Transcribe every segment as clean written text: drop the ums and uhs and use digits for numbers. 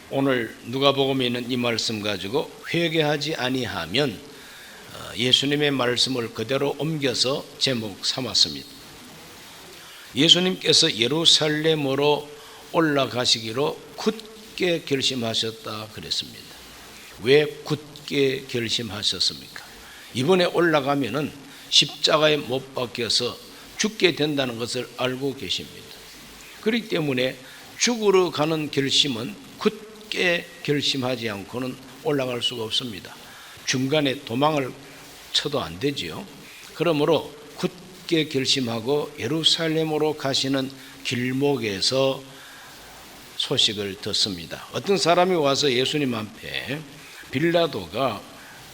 오늘 누가복음에 있는 이 말씀 가지고 회개하지 아니하면 예수님의 말씀을 그대로 옮겨서 제목 삼았습니다. 예수님께서 예루살렘으로 올라가시기로 굳게 결심하셨다 그랬습니다. 왜 굳게 결심하셨습니까? 이번에 올라가면은 십자가에 못 박혀서 죽게 된다는 것을 알고 계십니다. 그렇기 때문에 죽으러 가는 결심은 굳게 결심하지 않고는 올라갈 수가 없습니다. 중간에 도망을 쳐도 안 되지요. 그러므로 굳게 결심하고 예루살렘으로 가시는 길목에서 소식을 듣습니다. 어떤 사람이 와서 예수님 앞에 빌라도가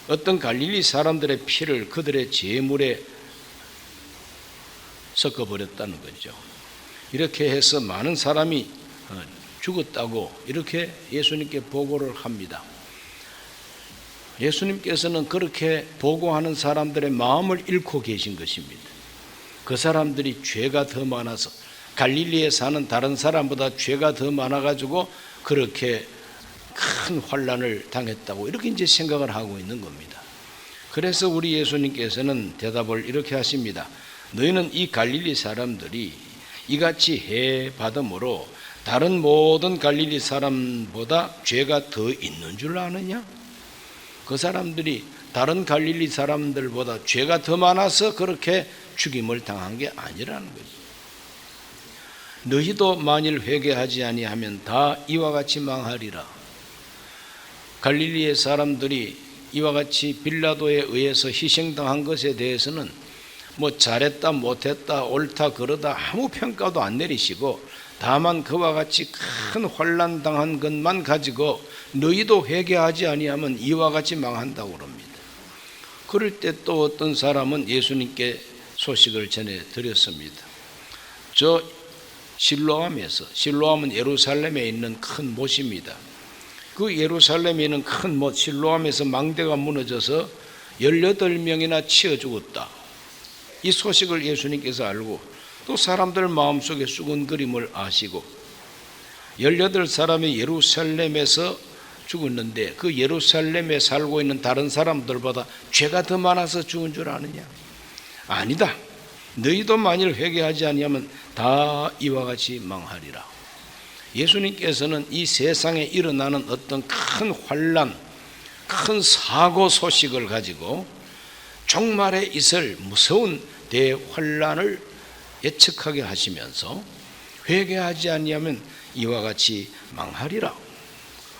어떤 갈릴리 사람들의 피를 그들의 제물에 섞어버렸다는 거죠. 이렇게 해서 많은 사람이 죽었다고 이렇게 예수님께 보고를 합니다. 예수님께서는 그렇게 보고하는 사람들의 마음을 잃고 계신 것입니다. 그 사람들이 죄가 더 많아서 갈릴리에 사는 다른 사람보다 죄가 더 많아가지고 그렇게 큰 환난을 당했다고 이렇게 이제 생각을 하고 있는 겁니다. 그래서 우리 예수님께서는 대답을 이렇게 하십니다. 너희는 이 갈릴리 사람들이 이같이 해 받음으로 다른 모든 갈릴리 사람보다 죄가 더 있는 줄 아느냐? 그 사람들이 다른 갈릴리 사람들보다 죄가 더 많아서 그렇게 죽임을 당한 게 아니라는 거죠. 너희도 만일 회개하지 아니하면 다 이와 같이 망하리라. 갈릴리의 사람들이 이와 같이 빌라도에 의해서 희생당한 것에 대해서는 뭐 잘했다 못했다 옳다 그러다 아무 평가도 안 내리시고 다만 그와 같이 큰 환난 당한 것만 가지고 너희도 회개하지 아니하면 이와 같이 망한다고 그럽니다. 그럴 때 또 어떤 사람은 예수님께 소식을 전해 드렸습니다. 저 실로암은 예루살렘에 있는 큰 못입니다. 그 예루살렘에 있는 큰 못 실로암에서 망대가 무너져서 18명이나 치어 죽었다. 이 소식을 예수님께서 알고 또 사람들 마음속에 쑥은 그림을 아시고 18사람이 예루살렘에서 죽었는데 그 예루살렘에 살고 있는 다른 사람들보다 죄가 더 많아서 죽은 줄 아느냐? 아니다. 너희도 만일 회개하지 아니하면 다 이와 같이 망하리라. 예수님께서는 이 세상에 일어나는 어떤 큰 환난, 큰 사고 소식을 가지고 종말에 있을 무서운 대환난을 예측하게 하시면서 회개하지 아니하면 이와 같이 망하리라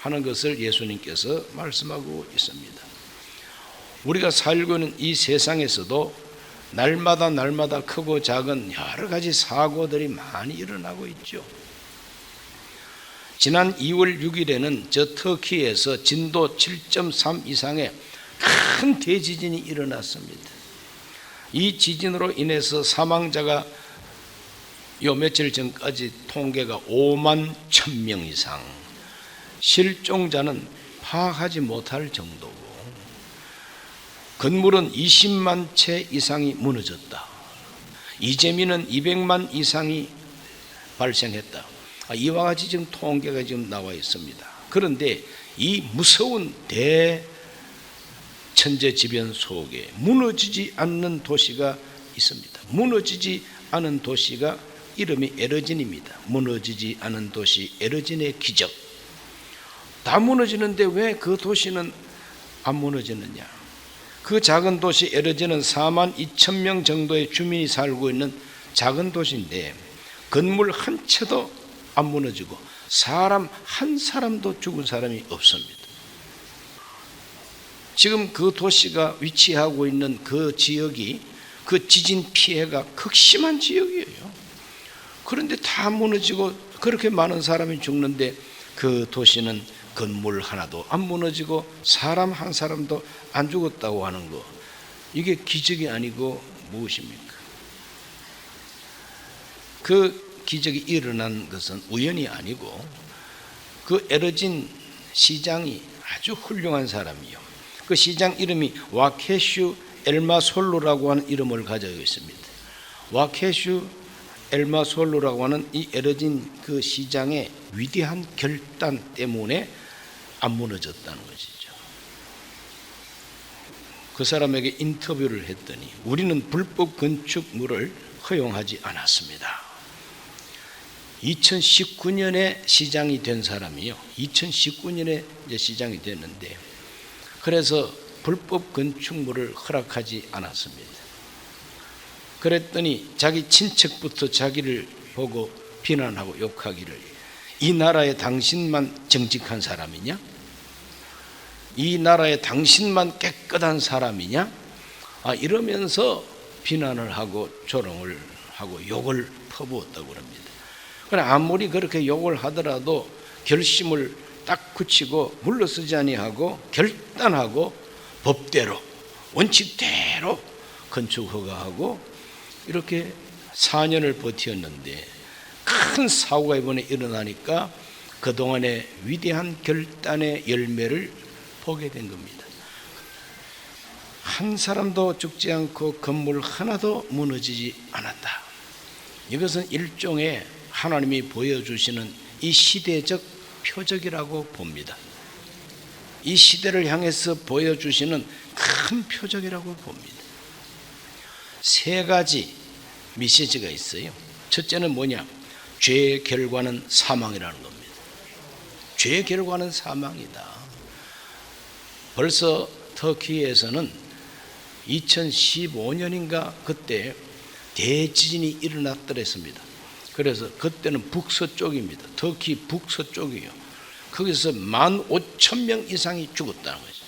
하는 것을 예수님께서 말씀하고 있습니다. 우리가 살고 있는 이 세상에서도 날마다 크고 작은 여러 가지 사고들이 많이 일어나고 있죠. 지난 2월 6일에는 저 터키에서 진도 7.3 이상의 큰 대지진이 일어났습니다. 이 지진으로 인해서 사망자가 요 며칠 전까지 통계가 5만 1,000명 이상, 실종자는 파악하지 못할 정도고 건물은 20만 채 이상이 무너졌다. 이재민은 200만 이상이 발생했다. 이와 같이 지금 통계가 지금 나와 있습니다. 그런데 이 무서운 대천재지변 속에 무너지지 않는 도시가 있습니다. 무너지지 않은 도시가 이름이 에르진입니다. 무너지지 않은 도시 에르진의 기적. 다 무너지는데 왜 그 도시는 안 무너지느냐? 그 작은 도시 에르진은 4만 2천 명 정도의 주민이 살고 있는 작은 도시인데 건물 한 채도 안 무너지고 사람 한 사람도 죽은 사람이 없습니다. 지금 그 도시가 위치하고 있는 그 지역이 그 지진 피해가 극심한 지역이에요. 그런데 다 무너지고 그렇게 많은 사람이 죽는데 그 도시는 건물 하나도 안 무너지고 사람 한 사람도 안 죽었다고 하는 거, 이게 기적이 아니고 무엇입니까? 그 기적이 일어난 것은 우연이 아니고 그 에르진 시장이 아주 훌륭한 사람이요. 그 시장 이름이 와케슈 엘마솔루라고 하는 이름을 가지고 있습니다. 와케슈 엘마솔루라고 하는 이 에러진 그 시장의 위대한 결단 때문에 안 무너졌다는 것이죠. 그 사람에게 인터뷰를 했더니 우리는 불법 건축물을 허용하지 않았습니다. 2019년에 시장이 된 사람이요. 2019년에 이제 시장이 됐는데 그래서 불법 건축물을 허락하지 않았습니다. 그랬더니 자기 친척부터 자기를 보고 비난하고 욕하기를 이 나라에 당신만 정직한 사람이냐? 이 나라에 당신만 깨끗한 사람이냐? 이러면서 비난을 하고 조롱을 하고 욕을 퍼부었다고 합니다. 그러나 아무리 그렇게 욕을 하더라도 결심을 딱 굳히고 물러서지 아니하고 결단하고 법대로 원칙대로 건축 허가하고 이렇게 4년을 버텼는데 큰 사고가 이번에 일어나니까 그동안의 위대한 결단의 열매를 보게 된 겁니다. 한 사람도 죽지 않고 건물 하나도 무너지지 않았다. 이것은 일종의 하나님이 보여주시는 이 시대적 표적이라고 봅니다. 이 시대를 향해서 보여주시는 큰 표적이라고 봅니다. 세 가지 메시지가 있어요. 첫째는 뭐냐? 죄의 결과는 사망이라는 겁니다. 죄의 결과는 사망이다. 벌써 터키에서는 2015년인가 그때 대지진이 일어났더랬습니다. 그래서 그때는 북서쪽입니다. 터키 북서쪽이요. 거기서 15,000명 이상이 죽었다는 거죠.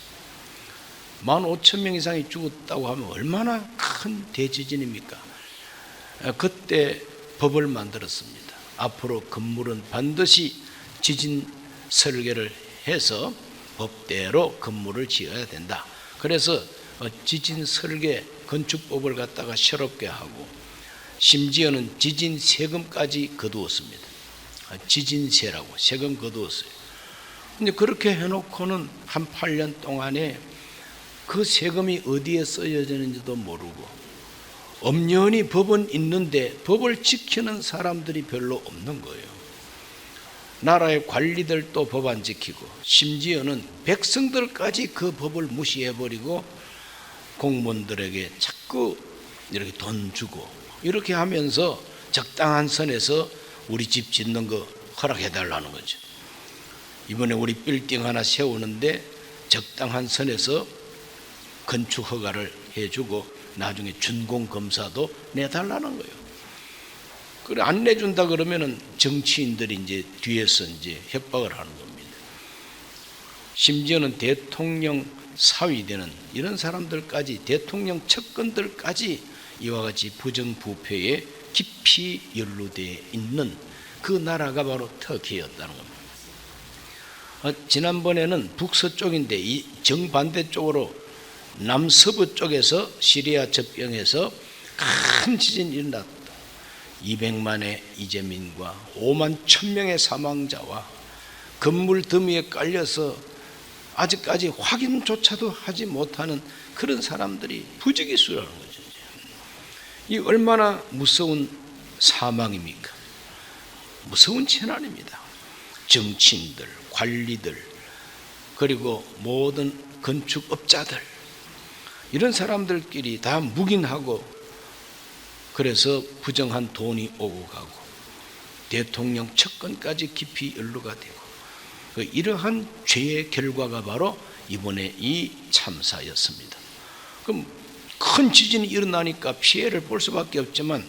15,000명 이상이 죽었다고 하면 얼마나 큰 대지진입니까? 그때 법을 만들었습니다. 앞으로 건물은 반드시 지진 설계를 해서 법대로 건물을 지어야 된다. 그래서 지진 설계 건축법을 갖다가 새롭게 하고 심지어는 지진 세금까지 거두었습니다. 지진세라고 세금 거두었어요. 근데 그렇게 해놓고는 한 8년 동안에 그 세금이 어디에 쓰여지는지도 모르고 엄연히 법은 있는데 법을 지키는 사람들이 별로 없는 거예요. 나라의 관리들도 법 안 지키고 심지어는 백성들까지 그 법을 무시해버리고 공무원들에게 자꾸 이렇게 돈 주고 이렇게 하면서 적당한 선에서 우리 집 짓는 거 허락해달라는 거죠. 이번에 우리 빌딩 하나 세우는데 적당한 선에서 건축 허가를 해주고 나중에 준공검사도 내달라는 거예요. 그래 안 내준다 그러면은 정치인들이 이제 뒤에서 이제 협박을 하는 겁니다. 심지어는 대통령 사위되는 이런 사람들까지 대통령 측근들까지 이와 같이 부정부패에 깊이 연루되어 있는 그 나라가 바로 터키였다는 겁니다. 지난번에는 북서쪽인데 이 정반대쪽으로 남서부 쪽에서 시리아 접경에서 큰 지진이 일어났다. 200만의 이재민과 5만 1,000명의 사망자와 건물 더미에 깔려서 아직까지 확인조차도 하지 못하는 그런 사람들이 부지기수라는 거죠. 이 얼마나 무서운 사망입니까? 무서운 재난입니다. 정치인들, 관리들, 그리고 모든 건축업자들 이런 사람들끼리 다 묵인하고 그래서 부정한 돈이 오고 가고 대통령 측근까지 깊이 연루가 되고 이러한 죄의 결과가 바로 이번에 이 참사였습니다. 그럼 큰 지진이 일어나니까 피해를 볼 수밖에 없지만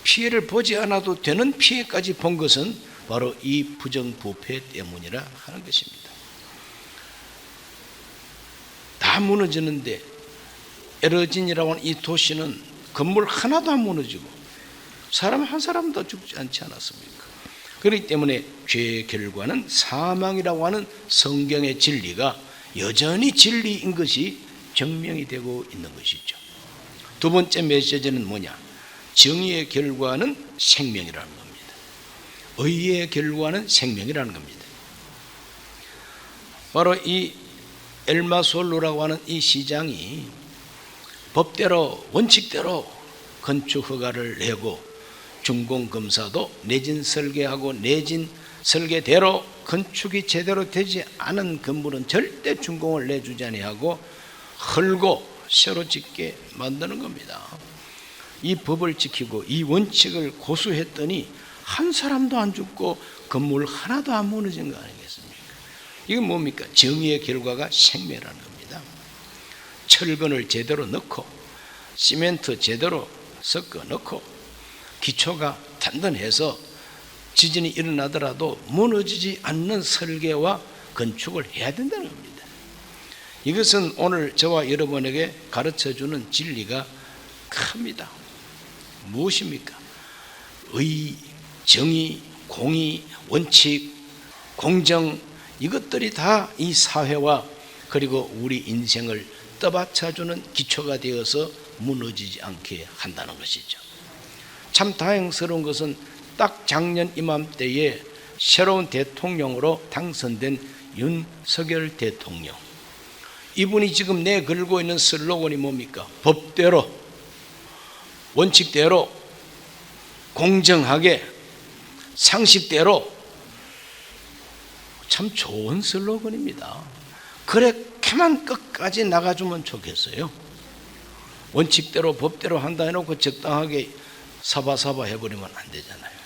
피해를 보지 않아도 되는 피해까지 본 것은 바로 이 부정부패 때문이라 하는 것입니다. 다 무너지는데 에러진이라고 하는 이 도시는 건물 하나도 안 무너지고 사람 한 사람도 죽지 않지 않았습니까? 그렇기 때문에 죄의 결과는 사망이라고 하는 성경의 진리가 여전히 진리인 것이 증명이 되고 있는 것이죠. 두 번째 메시지는 뭐냐? 정의의 결과는 생명이라는 겁니다. 의의 결과는 생명이라는 겁니다. 바로 이 엘마솔루라고 하는 이 시장이 법대로 원칙대로 건축 허가를 내고 준공검사도 내진 설계하고 내진 설계대로 건축이 제대로 되지 않은 건물은 절대 준공을 내주지 아니하고 헐고 새로 짓게 만드는 겁니다. 이 법을 지키고 이 원칙을 고수했더니 한 사람도 안 죽고 건물 하나도 안 무너진 거 아니겠습니까? 이건 뭡니까? 정의의 결과가 생명이라는 겁니다. 철근을 제대로 넣고 시멘트 제대로 섞어 넣고 기초가 단단해서 지진이 일어나더라도 무너지지 않는 설계와 건축을 해야 된다는 겁니다. 이것은 오늘 저와 여러분에게 가르쳐주는 진리가 큽니다. 무엇입니까? 의, 정의, 공의, 원칙, 공정, 이것들이 다 이 사회와 그리고 우리 인생을 떠받쳐주는 기초가 되어서 무너지지 않게 한다는 것이죠. 참 다행스러운 것은 딱 작년 이맘때에 새로운 대통령으로 당선된 윤석열 대통령, 이분이 지금 내걸고 있는 슬로건이 뭡니까? 법대로, 원칙대로, 공정하게, 상식대로. 참 좋은 슬로건입니다. 그렇게만 끝까지 나가주면 좋겠어요. 원칙대로 법대로 한다 해놓고 적당하게 사바사바 해버리면 안 되잖아요.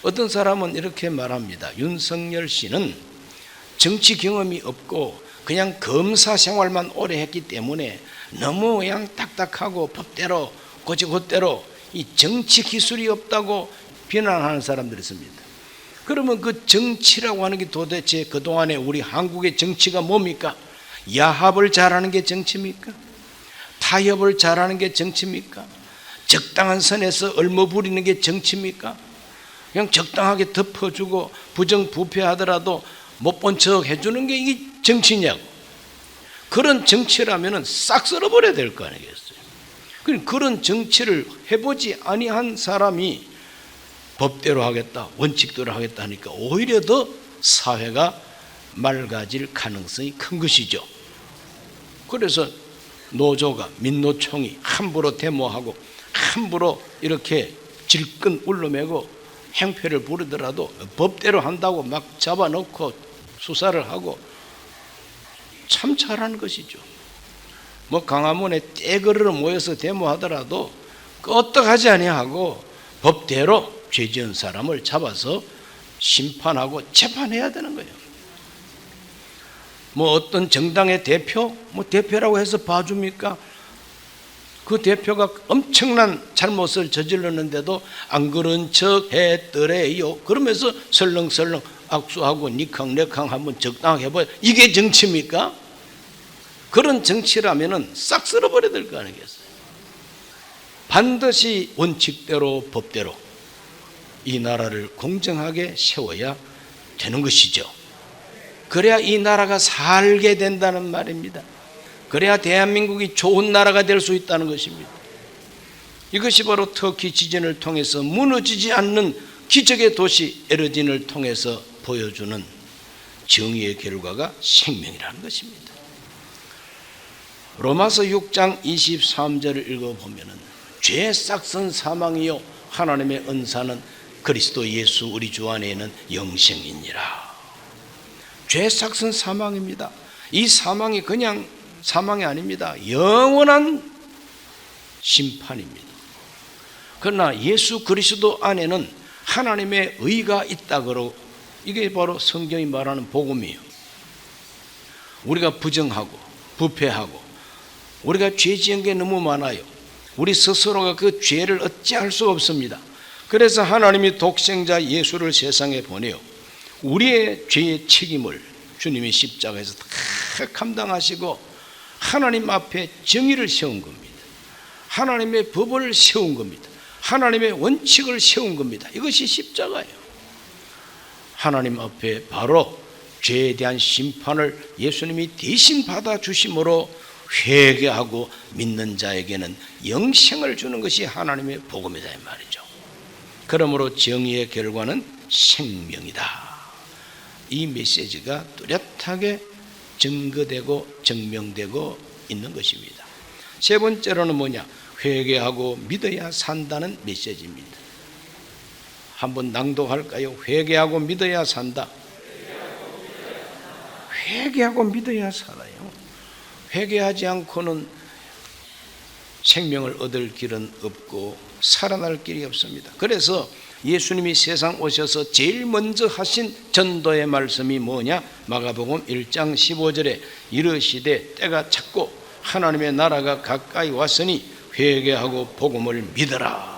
어떤 사람은 이렇게 말합니다. 윤석열 씨는 정치 경험이 없고 그냥 검사 생활만 오래 했기 때문에 너무 그냥 딱딱하고 법대로 곧대로 이 정치 기술이 없다고 비난하는 사람들이 있습니다. 그러면 그 정치라고 하는 게 도대체 그동안에 우리 한국의 정치가 뭡니까? 야합을 잘하는 게 정치입니까? 타협을 잘하는 게 정치입니까? 적당한 선에서 얼머부리는 게 정치입니까? 그냥 적당하게 덮어주고 부정부패하더라도 못 본 척 해주는 게 이게 정치냐고. 그런 정치라면 싹 쓸어버려야 될 거 아니겠어요? 그런 정치를 해보지 아니한 사람이 법대로 하겠다, 원칙대로 하겠다 하니까 오히려 더 사회가 맑아질 가능성이 큰 것이죠. 그래서 노조가, 민노총이 함부로 데모하고 함부로 이렇게 질끈 울러매고 행패를 부르더라도 법대로 한다고 막 잡아놓고 수사를 하고 참 잘하는 것이죠. 뭐 강화문에 떼거리로 모여서 데모하더라도 끄떡하지 아니하고 법대로 죄 지은 사람을 잡아서 심판하고 재판해야 되는 거예요. 뭐 어떤 정당의 대표, 뭐 대표라고 해서 봐줍니까? 그 대표가 엄청난 잘못을 저질렀는데도 안 그런 척 했더래요. 그러면서 설렁설렁 악수하고 니캉내캉 한번 적당하게 해봐요. 이게 정치입니까? 그런 정치라면은 싹 쓸어버려야 될 거 아니겠어요? 반드시 원칙대로 법대로 이 나라를 공정하게 세워야 되는 것이죠. 그래야 이 나라가 살게 된다는 말입니다. 그래야 대한민국이 좋은 나라가 될 수 있다는 것입니다. 이것이 바로 터키 지진을 통해서 무너지지 않는 기적의 도시 에르진을 통해서 보여주는 정의의 결과가 생명이라는 것입니다. 로마서 6장 23절을 읽어보면 죄 싹슨 사망이요 하나님의 은사는 그리스도 예수 우리 주 안에 있는 영생이니라. 죄 싹슨 사망입니다. 이 사망이 그냥 사망이 아닙니다. 영원한 심판입니다. 그러나 예수 그리스도 안에는 하나님의 의가 있다고, 이게 바로 성경이 말하는 복음이에요. 우리가 부정하고 부패하고 우리가 죄 지은 게 너무 많아요. 우리 스스로가 그 죄를 어찌할 수 없습니다. 그래서 하나님이 독생자 예수를 세상에 보내요. 우리의 죄의 책임을 주님이 십자가에서 다 감당하시고 하나님 앞에 정의를 세운 겁니다. 하나님의 법을 세운 겁니다. 하나님의 원칙을 세운 겁니다. 이것이 십자가예요. 하나님 앞에 바로 죄에 대한 심판을 예수님이 대신 받아주심으로 회개하고 믿는 자에게는 영생을 주는 것이 하나님의 복음이다 이 말이죠. 그러므로 정의의 결과는 생명이다. 이 메시지가 뚜렷하게 증거되고 증명되고 있는 것입니다. 세 번째로는 뭐냐? 회개하고 믿어야 산다는 메시지입니다. 한번 낭독할까요? 회개하고 믿어야 산다. 회개하고 믿어야 살아요. 회개하지 않고는 생명을 얻을 길은 없고 살아날 길이 없습니다. 그래서 예수님이 세상 오셔서 제일 먼저 하신 전도의 말씀이 뭐냐? 마가복음 1장 15절에 이르시되 때가 찼고 하나님의 나라가 가까이 왔으니 회개하고 복음을 믿어라.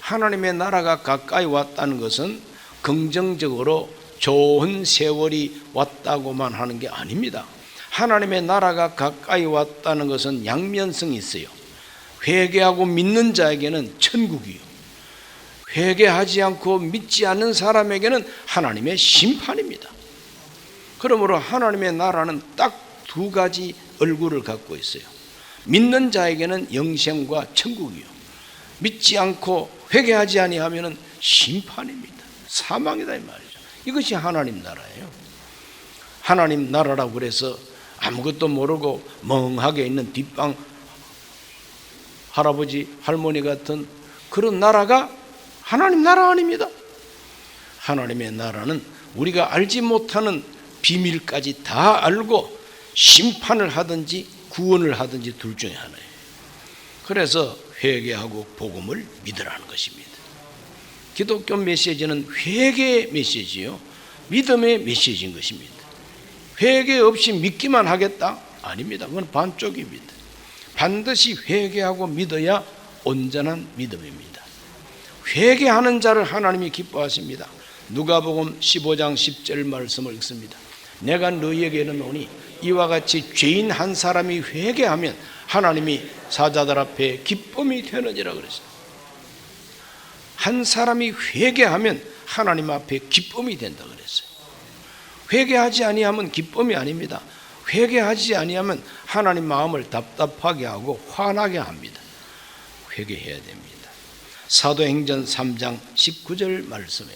하나님의 나라가 가까이 왔다는 것은 긍정적으로 좋은 세월이 왔다고만 하는 게 아닙니다. 하나님의 나라가 가까이 왔다는 것은 양면성이 있어요. 회개하고 믿는 자에게는 천국이요, 회개하지 않고 믿지 않는 사람에게는 하나님의 심판입니다. 그러므로 하나님의 나라는 딱 두 가지 얼굴을 갖고 있어요. 믿는 자에게는 영생과 천국이요, 믿지 않고 회개하지 아니하면 심판입니다. 사망이다 이 말이죠. 이것이 하나님 나라예요. 하나님 나라라고 그래서 아무것도 모르고 멍하게 있는 뒷방 할아버지 할머니 같은 그런 나라가 하나님 나라 아닙니다. 하나님의 나라는 우리가 알지 못하는 비밀까지 다 알고 심판을 하든지 구원을 하든지 둘 중에 하나예요. 그래서 회개하고 복음을 믿으라는 것입니다. 기독교 메시지는 회개의 메시지요, 믿음의 메시지인 것입니다. 회개 없이 믿기만 하겠다? 아닙니다. 그건 반쪽입니다. 반드시 회개하고 믿어야 온전한 믿음입니다. 회개하는 자를 하나님이 기뻐하십니다. 누가복음 15장 10절 말씀을 읽습니다. 내가 너희에게 이르노니 이와 같이 죄인 한 사람이 회개하면 하나님이 사자들 앞에 기쁨이 되느니라 그랬어요. 한 사람이 회개하면 하나님 앞에 기쁨이 된다 그랬어요. 회개하지 아니하면 기쁨이 아닙니다. 회개하지 아니하면 하나님 마음을 답답하게 하고 화나게 합니다. 회개해야 됩니다. 사도행전 3장 19절 말씀에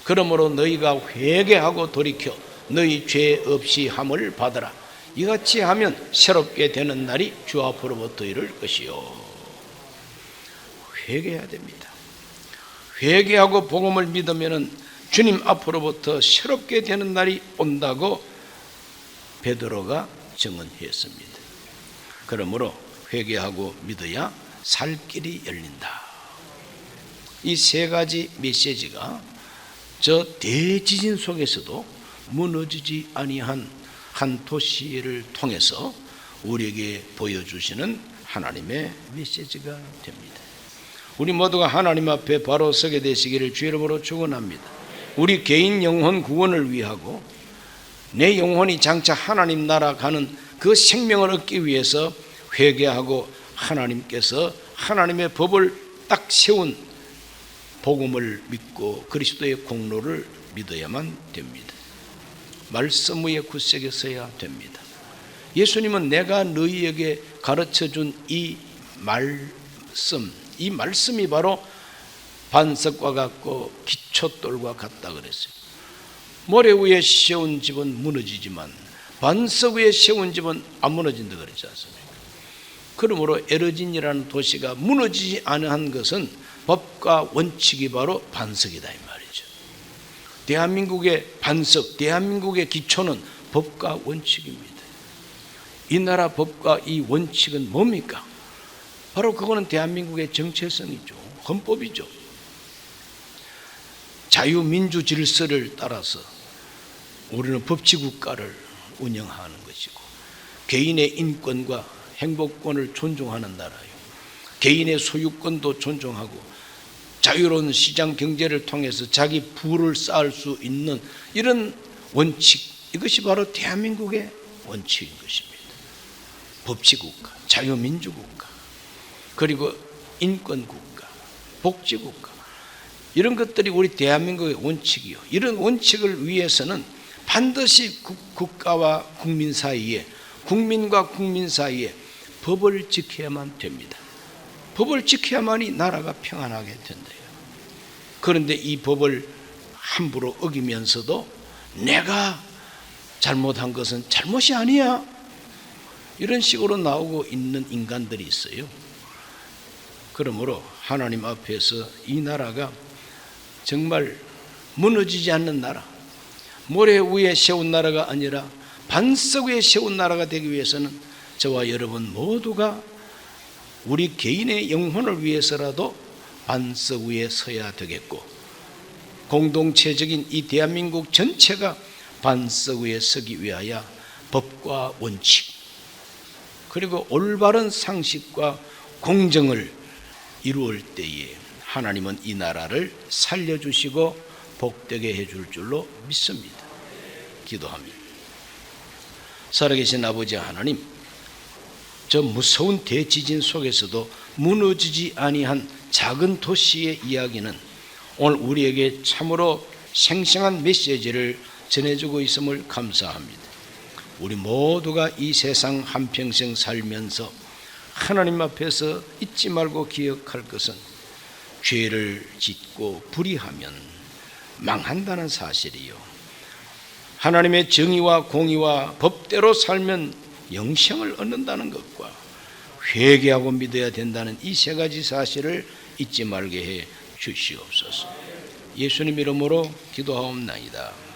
그러므로 너희가 회개하고 돌이켜 너희 죄 없이 함을 받으라. 이같이 하면 새롭게 되는 날이 주 앞으로부터 이를 것이요. 회개해야 됩니다. 회개하고 복음을 믿으면 주님 앞으로부터 새롭게 되는 날이 온다고 베드로가 증언했습니다. 그러므로 회개하고 믿어야 살 길이 열린다. 이 세 가지 메시지가 저 대지진 속에서도 무너지지 아니한 한 도시를 통해서 우리에게 보여주시는 하나님의 메시지가 됩니다. 우리 모두가 하나님 앞에 바로 서게 되시기를 주의 이름으로 축원합니다. 우리 개인 영혼 구원을 위하고 내 영혼이 장차 하나님 나라 가는 그 생명을 얻기 위해서 회개하고 하나님께서 하나님의 법을 딱 세운 복음을 믿고 그리스도의 공로를 믿어야만 됩니다. 말씀 위에 굳세게 서야 됩니다. 예수님은 내가 너희에게 가르쳐준 이 말씀이 바로 반석과 같고 기초돌과 같다 그랬어요. 모래 위에 세운 집은 무너지지만 반석 위에 세운 집은 안 무너진다 그랬지 않습니까? 그러므로 에르진이라는 도시가 무너지지 않은 것은 법과 원칙이 바로 반석이다 이 말이죠. 대한민국의 반석, 대한민국의 기초는 법과 원칙입니다. 이 나라 법과 이 원칙은 뭡니까? 바로 그거는 대한민국의 정체성이죠. 헌법이죠. 자유민주 질서를 따라서 우리는 법치국가를 운영하는 것이고 개인의 인권과 행복권을 존중하는 나라예요. 개인의 소유권도 존중하고 자유로운 시장 경제를 통해서 자기 부를 쌓을 수 있는 이런 원칙, 이것이 바로 대한민국의 원칙인 것입니다. 법치국가, 자유민주국가, 그리고 인권국가, 복지국가, 이런 것들이 우리 대한민국의 원칙이요. 이런 원칙을 위해서는 반드시 국가와 국민 사이에, 국민과 국민 사이에 법을 지켜야만 됩니다. 법을 지켜야만이 나라가 평안하게 된대요. 그런데 이 법을 함부로 어기면서도 내가 잘못한 것은 잘못이 아니야, 이런 식으로 나오고 있는 인간들이 있어요. 그러므로 하나님 앞에서 이 나라가 정말 무너지지 않는 나라, 모래 위에 세운 나라가 아니라 반석 위에 세운 나라가 되기 위해서는 저와 여러분 모두가 우리 개인의 영혼을 위해서라도 반석 위에 서야 되겠고, 공동체적인 이 대한민국 전체가 반석 위에 서기 위하여 법과 원칙, 그리고 올바른 상식과 공정을 이루을 때에 하나님은 이 나라를 살려주시고 복되게 해줄 줄로 믿습니다. 기도합니다. 살아계신 아버지 하나님, 저 무서운 대지진 속에서도 무너지지 아니한 작은 도시의 이야기는 오늘 우리에게 참으로 생생한 메시지를 전해주고 있음을 감사합니다. 우리 모두가 이 세상 한평생 살면서 하나님 앞에서 잊지 말고 기억할 것은 죄를 짓고 불의하면 망한다는 사실이요, 하나님의 정의와 공의와 법대로 살면 영생을 얻는다는 것과 회개하고 믿어야 된다는 이 세 가지 사실을 잊지 말게 해 주시옵소서. 예수님 이름으로 기도하옵나이다.